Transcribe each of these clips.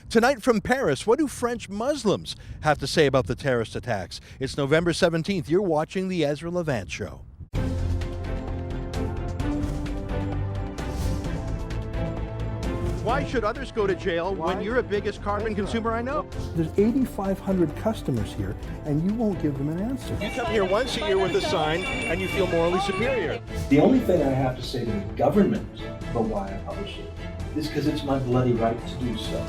Tonight from Paris, what do French Muslims have to say about the terrorist attacks? It's November 17th. You're watching The Ezra Levant Show. Why should others go to jail when you're the biggest carbon consumer I know? There's 8,500 customers here, and you won't give them an answer. You come here once a year with a sign, and you feel morally superior. The only thing I have to say to the government about why I publish it is because it's my bloody right to do so.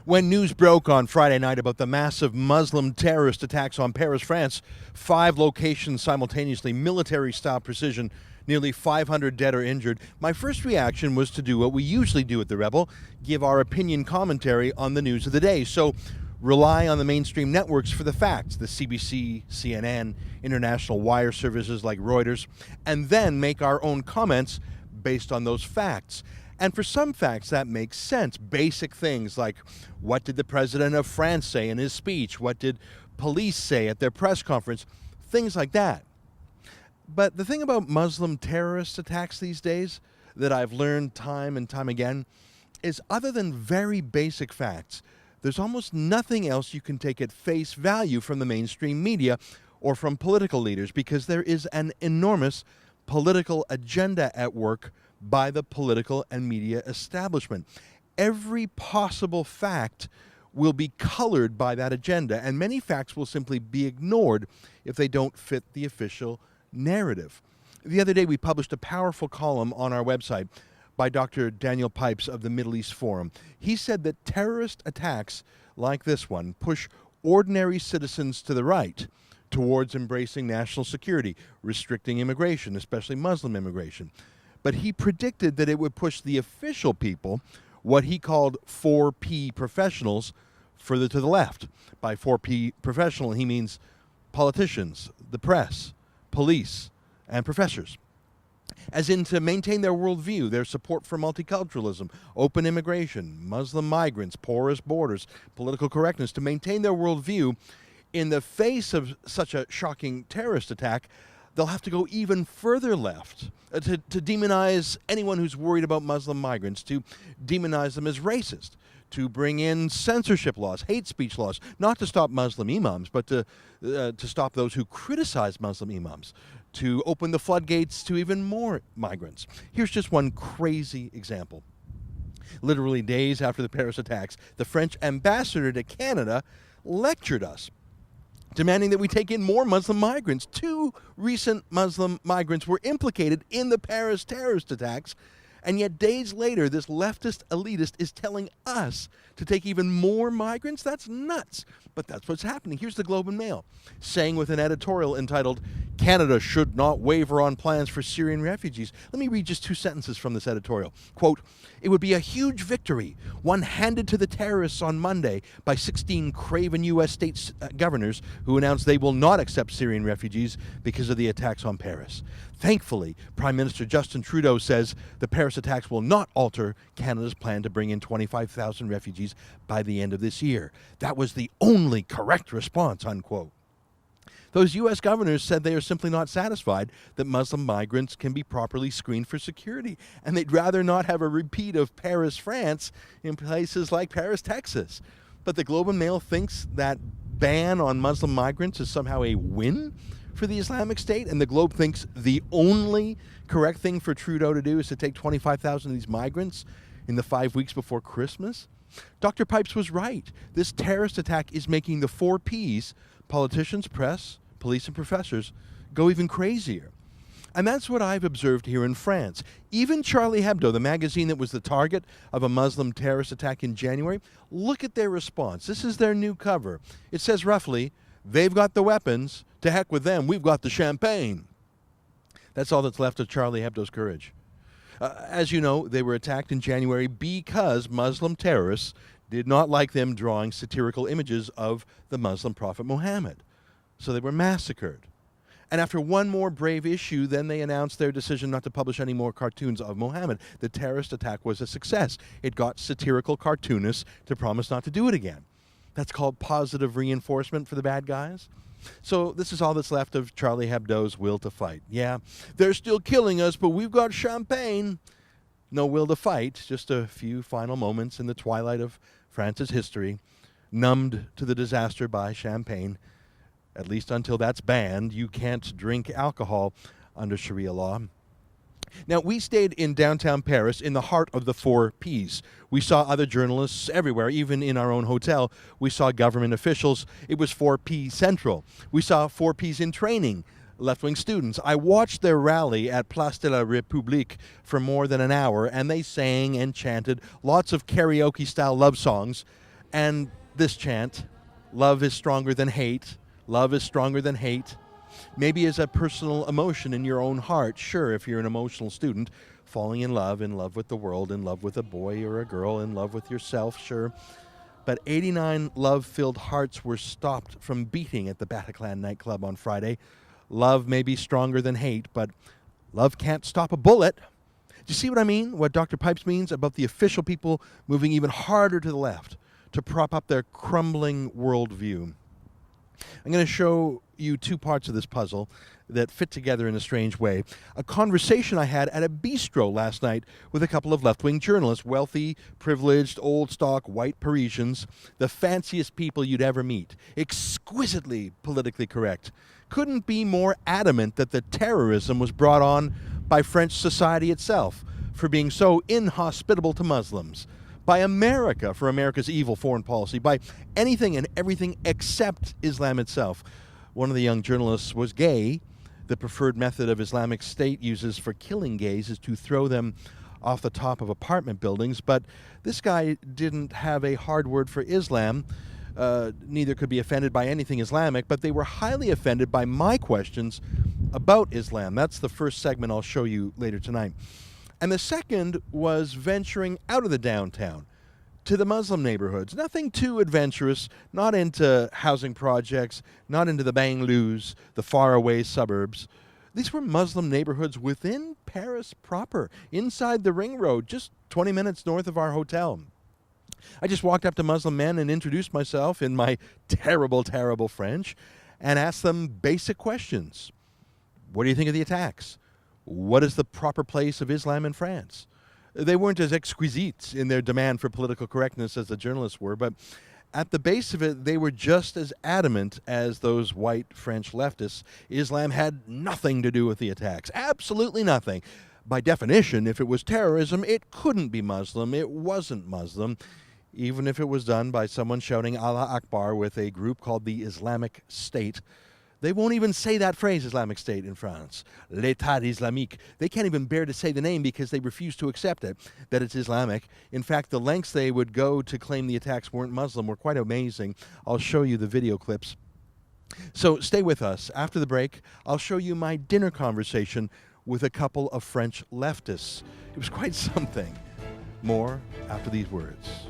When news broke on Friday night about the massive Muslim terrorist attacks on Paris, France, 5 locations simultaneously, military-style precision, nearly 500 dead or injured, my first reaction was to do what we usually do at The Rebel, give our opinion commentary on the news of the day. So rely on the mainstream networks for the facts, the CBC, CNN, international wire services like Reuters, and then make our own comments based on those facts. And for some facts, that makes sense. Basic things like, what did the president of France say in his speech? What did police say at their press conference? Things like that. But the thing about Muslim terrorist attacks these days that I've learned time and time again is, other than very basic facts, there's almost nothing else you can take at face value from the mainstream media or from political leaders, because there is an enormous political agenda at work by the political and media establishment. Every possible fact will be colored by that agenda, and many facts will simply be ignored if they don't fit the official narrative. The other day, we published a powerful column on our website by Dr. Daniel Pipes of the Middle East Forum. He said that terrorist attacks like this one push ordinary citizens to the right towards embracing national security, restricting immigration, especially Muslim immigration. But he predicted that it would push the official people, what he called 4P professionals, further to the left. By 4P professional, he means politicians, the press, police, and professors. As in to maintain their worldview, their support for multiculturalism, open immigration, Muslim migrants, porous borders, political correctness, to maintain their worldview in the face of such a shocking terrorist attack. They'll have to go even further left to demonize anyone who's worried about Muslim migrants, to demonize them as racist, to bring in censorship laws, hate speech laws, not to stop Muslim imams, but to stop those who criticize Muslim imams, to open the floodgates to even more migrants. Here's just one crazy example. Literally days after the Paris attacks, the French ambassador to Canada lectured us, demanding that we take in more Muslim migrants. 2 recent Muslim migrants were implicated in the Paris terrorist attacks, and yet days later, this leftist elitist is telling us to take even more migrants? That's nuts. But that's what's happening. Here's the Globe and Mail saying with an editorial entitled, "Canada should not waver on plans for Syrian refugees." Let me read just 2 sentences from this editorial. Quote, "It would be a huge victory, one handed to the terrorists on Monday by 16 craven U.S. state governors who announced they will not accept Syrian refugees because of the attacks on Paris. Thankfully, Prime Minister Justin Trudeau says the Paris attacks will not alter Canada's plan to bring in 25,000 refugees by the end of this year. That was the only correct response," unquote. Those U.S. governors said they are simply not satisfied that Muslim migrants can be properly screened for security, and they'd rather not have a repeat of Paris, France, in places like Paris, Texas. But the Globe and Mail thinks that ban on Muslim migrants is somehow a win for the Islamic State, and the Globe thinks the only correct thing for Trudeau to do is to take 25,000 of these migrants in the 5 weeks before Christmas. Dr. Pipes was right. This terrorist attack is making the 4 Ps, politicians, press, police, and professors, go even crazier. And that's what I've observed here in France. Even Charlie Hebdo, the magazine that was the target of a Muslim terrorist attack in January, look at their response. This is their new cover. It says roughly, "They've got the weapons. To heck with them. We've got the champagne." That's all that's left of Charlie Hebdo's courage. As you know, they were attacked in January because Muslim terrorists did not like them drawing satirical images of the Muslim prophet Muhammad. So they were massacred. And after one more brave issue, then they announced their decision not to publish any more cartoons of Muhammad. The terrorist attack was a success. It got satirical cartoonists to promise not to do it again. That's called positive reinforcement for the bad guys. So this is all that's left of Charlie Hebdo's will to fight. Yeah, they're still killing us, but we've got champagne. No will to fight, just a few final moments in the twilight of France's history, numbed to the disaster by champagne. At least until that's banned, you can't drink alcohol under Sharia law. Now, we stayed in downtown Paris in the heart of the 4 Ps. We saw other journalists everywhere, even in our own hotel. We saw government officials. It was 4P Central. We saw 4Ps in training, left-wing students. I watched their rally at Place de la République for more than an hour, and they sang and chanted lots of karaoke-style love songs. And this chant, love is stronger than hate, love is stronger than hate, maybe as a personal emotion in your own heart. Sure, if you're an emotional student, falling in love with the world, in love with a boy or a girl, in love with yourself, sure. But 89 love-filled hearts were stopped from beating at the Bataclan nightclub on Friday. Love may be stronger than hate, but love can't stop a bullet. Do you see what I mean? What Dr. Pipes means about the official people moving even harder to the left to prop up their crumbling worldview. I'm going to show you 2 parts of this puzzle that fit together in a strange way. A conversation I had at a bistro last night with a couple of left-wing journalists, wealthy, privileged, old-stock, white Parisians, the fanciest people you'd ever meet, exquisitely politically correct. Couldn't be more adamant that the terrorism was brought on by French society itself for being so inhospitable to Muslims, by America for America's evil foreign policy, by anything and everything except Islam itself. One of the young journalists was gay. The preferred method of Islamic State uses for killing gays is to throw them off the top of apartment buildings, but this guy didn't have a hard word for Islam. Neither could be offended by anything Islamic, but they were highly offended by my questions about Islam. That's the first segment I'll show you later tonight. And the second was venturing out of the downtown to the Muslim neighborhoods. Nothing too adventurous, not into housing projects, not into the banlieues, the faraway suburbs. These were Muslim neighborhoods within Paris proper, inside the ring road, just 20 minutes north of our hotel. I just walked up to Muslim men and introduced myself in my terrible, terrible French and asked them basic questions. What do you think of the attacks? What is the proper place of Islam in France? They weren't as exquisite in their demand for political correctness as the journalists were, but at the base of it, they were just as adamant as those white French leftists. Islam had nothing to do with the attacks. Absolutely nothing. By definition, if it was terrorism, it couldn't be Muslim. It wasn't Muslim, even if it was done by someone shouting Allah Akbar with a group called the Islamic State. They won't even say that phrase, Islamic State, in France. L'État islamique. They can't even bear to say the name because they refuse to accept it, that it's Islamic. In fact, the lengths they would go to claim the attacks weren't Muslim were quite amazing. I'll show you the video clips. So stay with us. After the break, I'll show you my dinner conversation with a couple of French leftists. It was quite something. More after these words.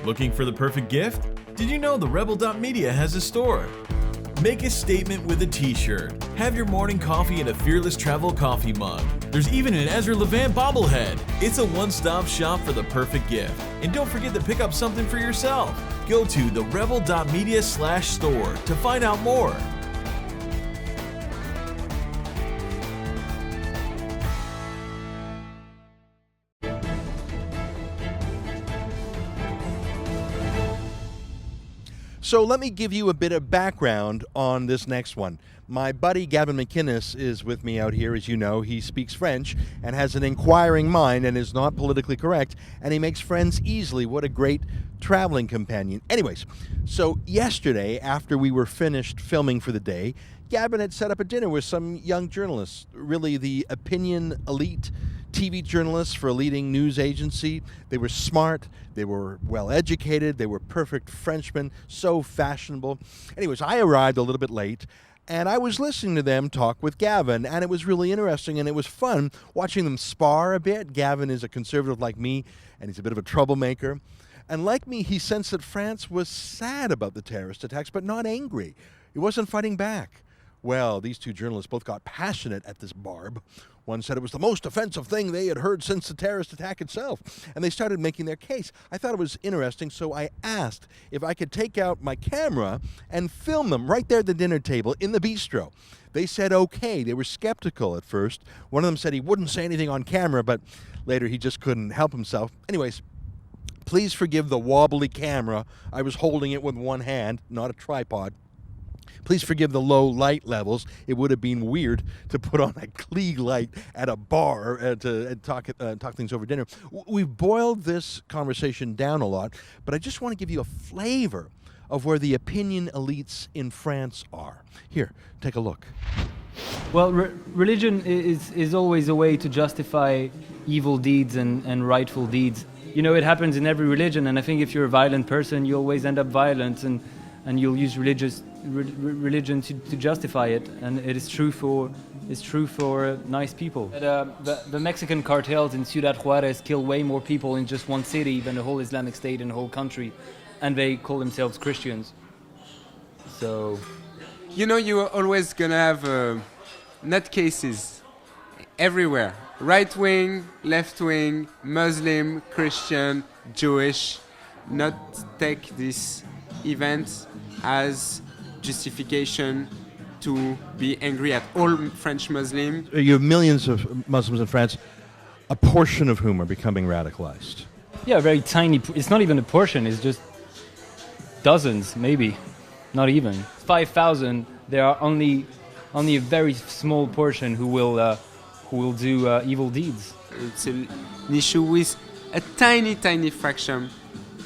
Looking for the perfect gift? Did you know TheRebel.media has a store? Make a statement with a t-shirt. Have your morning coffee in a Fearless Travel coffee mug. There's even an Ezra Levant bobblehead. It's a one-stop shop for the perfect gift. And don't forget to pick up something for yourself. Go to TheRebel.media/store to find out more. So let me give you a bit of background on this next one. My buddy Gavin McInnes is with me out here. As you know, he speaks French and has an inquiring mind and is not politically correct, and he makes friends easily. What a great traveling companion. Anyways, so yesterday, after we were finished filming for the day, Gavin had set up a dinner with some young journalists, really the opinion elite TV journalists for a leading news agency. They were smart, they were well educated, they were perfect Frenchmen, so fashionable. Anyways, I arrived a little bit late, and I was listening to them talk with Gavin, and it was really interesting, and it was fun watching them spar a bit. Gavin is a conservative like me, and he's a bit of a troublemaker. And like me, he sensed that France was sad about the terrorist attacks, but not angry. He wasn't fighting back. Well, these two journalists both got passionate at this barb. One said it was the most offensive thing they had heard since the terrorist attack itself, and they started making their case. I thought it was interesting, so I asked if I could take out my camera and film them right there at the dinner table in the bistro. They said okay. They were skeptical at first. One of them said he wouldn't say anything on camera, but later he just couldn't help himself. Anyways, please forgive the wobbly camera. I was holding it with one hand, not a tripod. Please forgive the low light levels. It would have been weird to put on a Klieg light at a bar to talk things over dinner. We've boiled this conversation down a lot, but I just want to give you a flavor of where the opinion elites in France are. Here, take a look. Well, religion is always a way to justify evil deeds and rightful deeds. You know, it happens in every religion, and I think if you're a violent person, you always end up violent, and you'll use religion to justify it, and it is true for nice people. The Mexican cartels in Ciudad Juarez kill way more people in just one city than the whole Islamic State in the whole country, and they call themselves Christians. So, you know, you're always gonna have nutcases everywhere. Right wing, left wing, Muslim, Christian, Jewish. Not take this event as justification to be angry at all French Muslims. You have millions of Muslims in France, a portion of whom are becoming radicalized. Yeah, very tiny. It's not even a portion. It's just dozens, maybe, not even 5,000. There are only a very small portion who will do evil deeds. It's an issue with a tiny fraction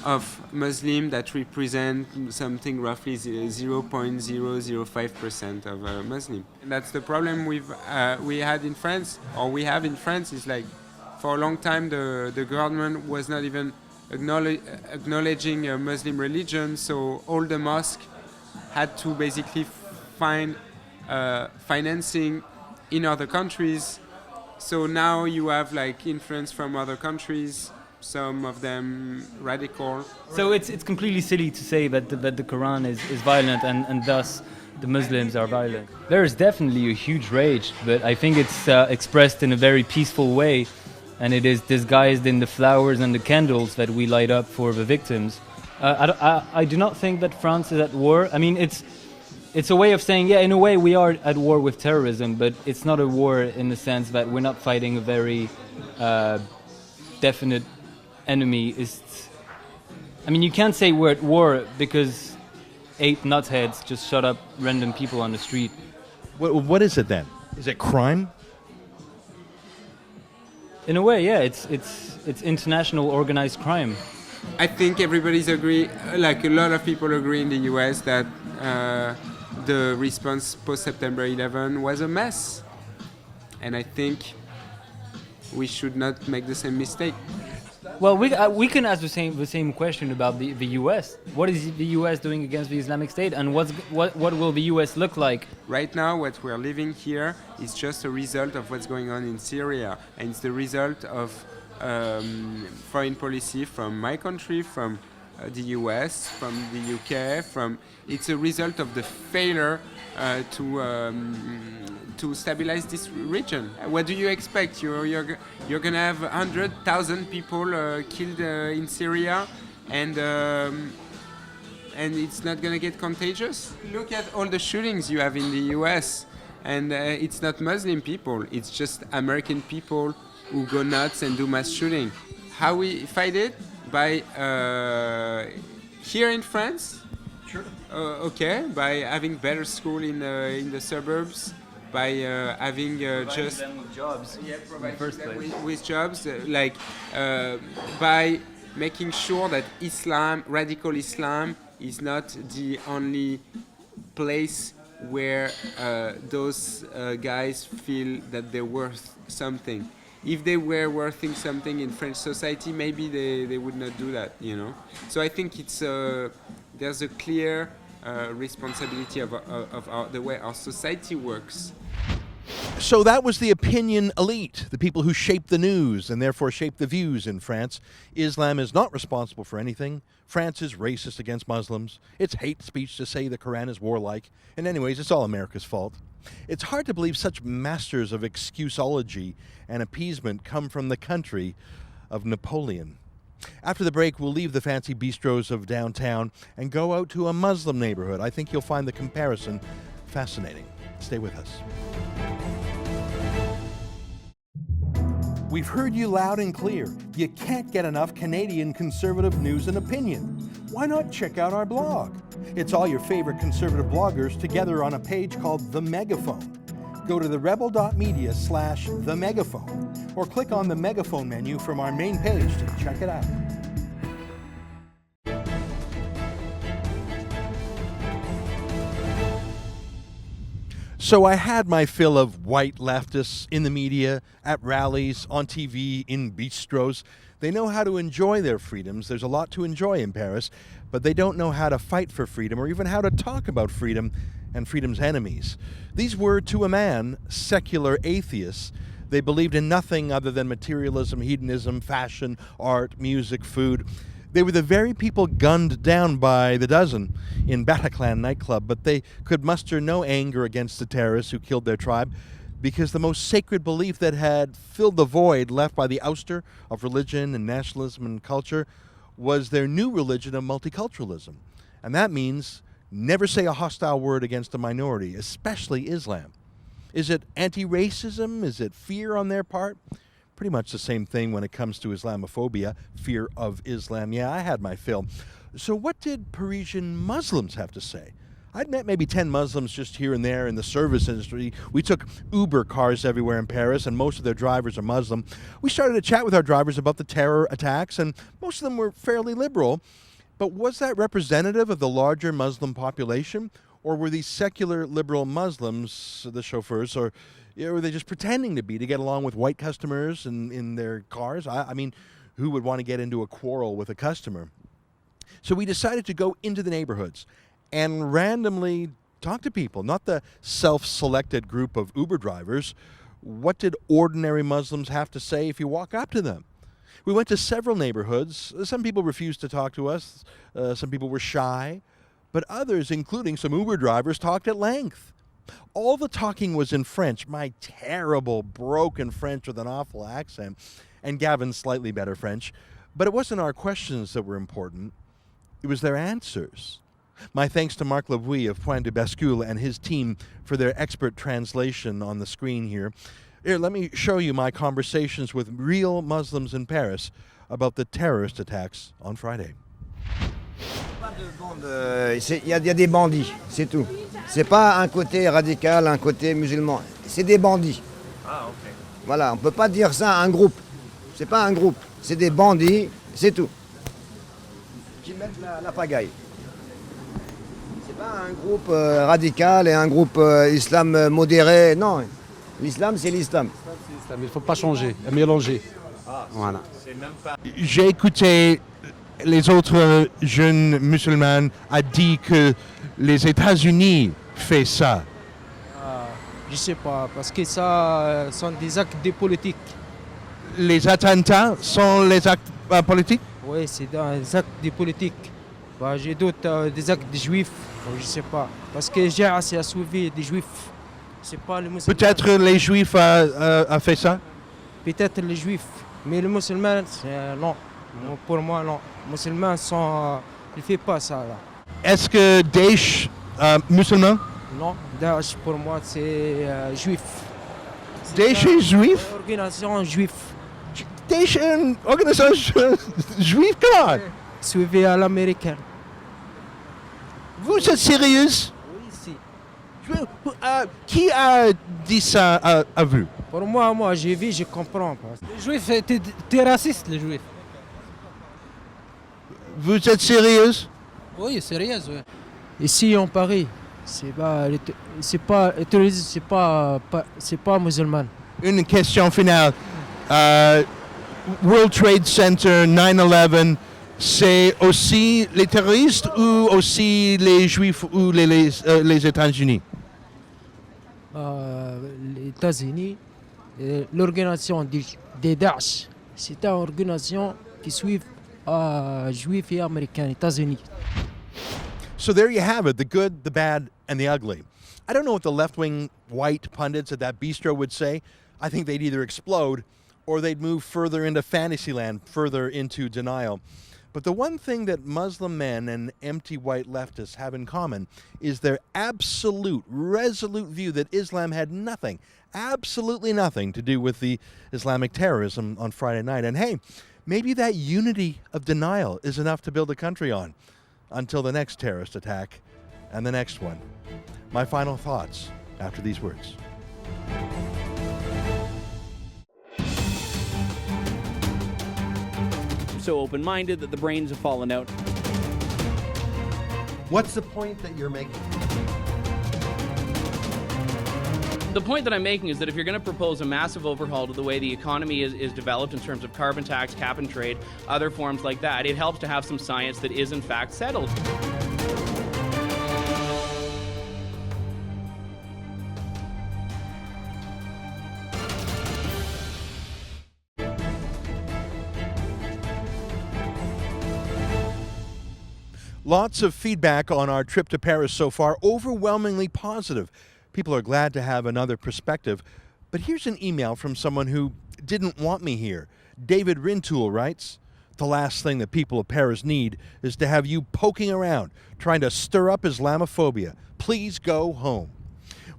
of Muslims that represent something roughly 0.005% of Muslim. And that's the problem we had in France, or we have in France, is like for a long time the government was not even acknowledging a Muslim religion, so all the mosques had to basically find financing in other countries. So now you have like influence from other countries, some of them radical. So it's completely silly to say that the Quran is violent and thus the Muslims are violent. There is definitely a huge rage, but I think it's expressed in a very peaceful way, and it is disguised in the flowers and the candles that we light up for the victims. I do not think that France is at war. I mean, it's a way of saying, yeah, in a way we are at war with terrorism, but it's not a war in the sense that we're not fighting a very definite enemy. I mean, you can't say we're at war because 8 nutheads just shot up random people on the street. What is it then? Is it crime? In a way, yeah, it's international organized crime. I think everybody's agree, like a lot of people agree in the US that the response post-September 11 was a mess. And I think we should not make the same mistake. Well, we can ask the same question about the US. What is the US doing against the Islamic State, and what will the US look like? Right now, what we're living here is just a result of what's going on in Syria, and it's the result of foreign policy from my country, from the US, from the UK. It's a result of the failure to stabilize this region. What do you expect? You're gonna have 100,000 people killed in Syria, and it's not gonna get contagious? Look at all the shootings you have in the US, and it's not Muslim people. It's just American people who go nuts and do mass shooting. How we fight it? By here in France. Sure. Okay, by having better school in the suburbs, by having just them with jobs. Yeah, in the first place. with jobs, by making sure that radical Islam, is not the only place where those guys feel that they're worth something. If they were worth something in French society, maybe they would not do that, you know. So I think there's a clear responsibility of the way our society works. So that was the opinion elite, the people who shape the news and therefore shape the views in France. Islam is not responsible for anything. France is racist against Muslims. It's hate speech to say the Quran is warlike. And anyways, it's all America's fault. It's hard to believe such masters of excusology and appeasement come from the country of Napoleon. After the break, we'll leave the fancy bistros of downtown and go out to a Muslim neighborhood. I think you'll find the comparison fascinating. Stay with us. We've heard you loud and clear. You can't get enough Canadian conservative news and opinion. Why not check out our blog? It's all your favorite conservative bloggers together on a page called The Megaphone. Go to TheRebel.media/TheMegaphone or click on the Megaphone menu from our main page to check it out. So I had my fill of white leftists in the media, at rallies, on TV, in bistros. They know how to enjoy their freedoms. There's a lot to enjoy in Paris, but they don't know how to fight for freedom or even how to talk about freedom and freedom's enemies. These were, to a man, secular atheists. They believed in nothing other than materialism, hedonism, fashion, art, music, food. They were the very people gunned down by the dozen in Bataclan nightclub, but they could muster no anger against the terrorists who killed their tribe because the most sacred belief that had filled the void left by the ouster of religion and nationalism and culture was their new religion of multiculturalism. And that means never say a hostile word against a minority, especially Islam. Is it anti-racism? Is it fear on their part? Pretty much the same thing when it comes to islamophobia, fear of Islam. Yeah, I had my fill. So what did Parisian Muslims have to say? I'd met maybe 10 Muslims just here and there in the service industry. We took Uber cars everywhere in Paris, and most of their drivers are Muslim. We started to chat with our drivers about the terror attacks, and most of them were fairly liberal. But was that representative of the larger Muslim population? Or were these secular liberal Muslims, the chauffeurs, or were they just pretending to be to get along with white customers in their cars? I mean, who would want to get into a quarrel with a customer? So we decided to go into the neighborhoods and randomly talk to people, not the self-selected group of Uber drivers. What did ordinary Muslims have to say if you walk up to them? We went to several neighborhoods. Some people refused to talk to us. Some people were shy. But others, including some Uber drivers, talked at length. All the talking was in French, my terrible, broken French with an awful accent, and Gavin's slightly better French. But it wasn't our questions that were important. It was their answers. My thanks to Marc Lavoie of Point de Bascule and his team for their expert translation on the screen here. Here, let me show you my conversations with real Muslims in Paris about the terrorist attacks on Friday. Il y a des bandits, c'est tout. C'est pas un côté radical, un côté musulman. C'est des bandits. Ah, ok. Voilà, on peut pas dire ça à un groupe. C'est pas un groupe, c'est des bandits, c'est tout. Qui mettent la pagaille. C'est pas un groupe radical et un groupe islam modéré. Non, l'islam, c'est l'islam. Il ne faut pas changer, mélanger. Voilà. J'ai écouté les autres jeunes musulmans a dit que les États-Unis font ça. Je ne sais pas, parce que ça sont des actes de politique. Les attentats sont les actes politiques? Oui, c'est des actes de politique. Bah, j'ai d'autres des actes de juifs, je ne sais pas. Parce que j'ai assez à suivi des juifs. C'est pas les musulmans. Peut-être les juifs a fait ça? Peut-être les juifs, mais les musulmans, non. Pour moi, non. Les musulmans ils ne font pas ça. Là. Est-ce que Daesh musulman? Non, Daesh pour moi c'est juif. Daesh est juif? Organisation juif. Daesh est une organisation juive? Comment? Suivi à l'américaine. Vous êtes sérieuse? Oui, si. Qui a dit ça à vous? Pour moi, j'ai vu, je comprends pas. Les juifs, t'es raciste, les juifs. Vous êtes sérieuse? Oui, sérieuse, oui. Ici en Paris, c'est pas musulman. Une question finale. World Trade Center, 9/11, c'est aussi les terroristes ou aussi les juifs ou les États-Unis? Les États-Unis, l'organisation des Daesh, c'est une organisation qui suit juifs et américains, États-Unis. So there you have it, the good, the bad, and the ugly. I don't know what the left-wing white pundits at that bistro would say. I think they'd either explode or they'd move further into fantasyland, further into denial. But the one thing that Muslim men and empty white leftists have in common is their absolute, resolute view that Islam had nothing, absolutely nothing to do with the Islamic terrorism on Friday night. And hey, maybe that unity of denial is enough to build a country on until the next terrorist attack and the next one. My final thoughts after these words. So open-minded that the brains have fallen out. What's the point that you're making? The point that I'm making is that if you're going to propose a massive overhaul to the way the economy is developed in terms of carbon tax, cap and trade, other forms like that, it helps to have some science that is in fact settled. Lots of feedback on our trip to Paris so far, overwhelmingly positive. People are glad to have another perspective. But here's an email from someone who didn't want me here. David Rintoul writes, "The last thing that people of Paris need is to have you poking around, trying to stir up Islamophobia. Please go home."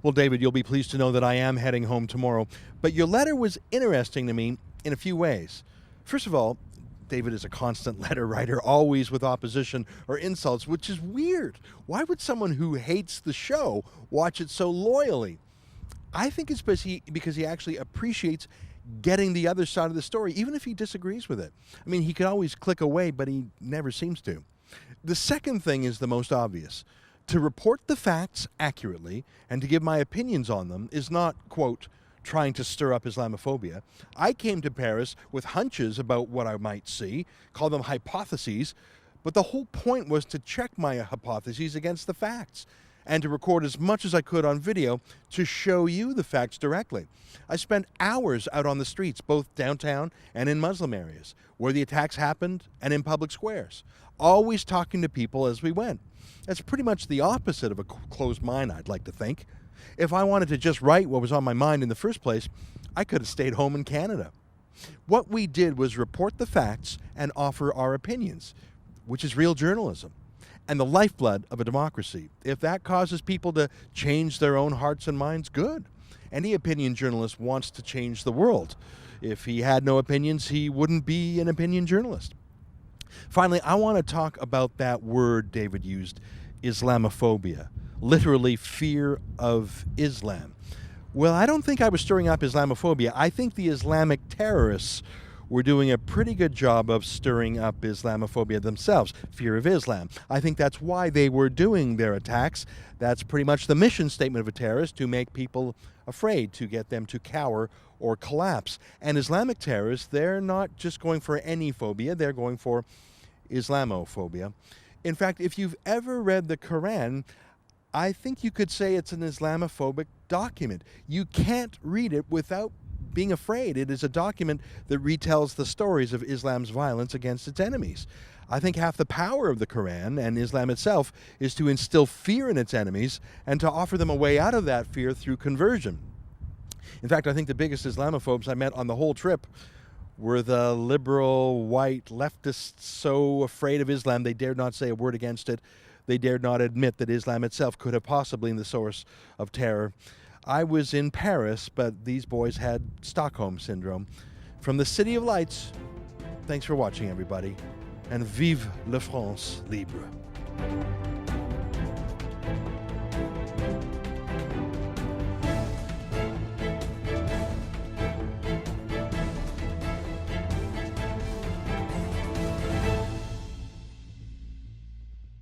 Well, David, you'll be pleased to know that I am heading home tomorrow. But your letter was interesting to me in a few ways. First of all, David is a constant letter writer, always with opposition or insults, which is weird. Why would someone who hates the show watch it so loyally? I think it's because he actually appreciates getting the other side of the story, even if he disagrees with it. I mean, he could always click away, but he never seems to. The second thing is the most obvious. To report the facts accurately and to give my opinions on them is not, quote, trying to stir up Islamophobia. I came to Paris with hunches about what I might see, call them hypotheses, but the whole point was to check my hypotheses against the facts and to record as much as I could on video to show you the facts directly. I spent hours out on the streets, both downtown and in Muslim areas, where the attacks happened and in public squares, always talking to people as we went. That's pretty much the opposite of a closed mind, I'd like to think. If I wanted to just write what was on my mind in the first place, I could have stayed home in Canada. What we did was report the facts and offer our opinions, which is real journalism and the lifeblood of a democracy. If that causes people to change their own hearts and minds, good. Any opinion journalist wants to change the world. If he had no opinions, he wouldn't be an opinion journalist. Finally, I want to talk about that word David used, Islamophobia. Literally fear of Islam. Well, I don't think I was stirring up Islamophobia. I think the Islamic terrorists were doing a pretty good job of stirring up Islamophobia themselves, fear of Islam. I think that's why they were doing their attacks. That's pretty much the mission statement of a terrorist, to make people afraid, to get them to cower or collapse. And Islamic terrorists, they're not just going for any phobia, they're going for Islamophobia. In fact, if you've ever read the Quran, I think you could say it's an Islamophobic document. You can't read it without being afraid. It is a document that retells the stories of Islam's violence against its enemies. I think half the power of the Quran and Islam itself is to instill fear in its enemies and to offer them a way out of that fear through conversion. In fact, I think the biggest Islamophobes I met on the whole trip were the liberal, white leftists, so afraid of Islam they dared not say a word against it. They dared not admit that Islam itself could have possibly been the source of terror. I was in Paris, but these boys had Stockholm Syndrome. From the City of Lights, thanks for watching, everybody, and vive la France libre.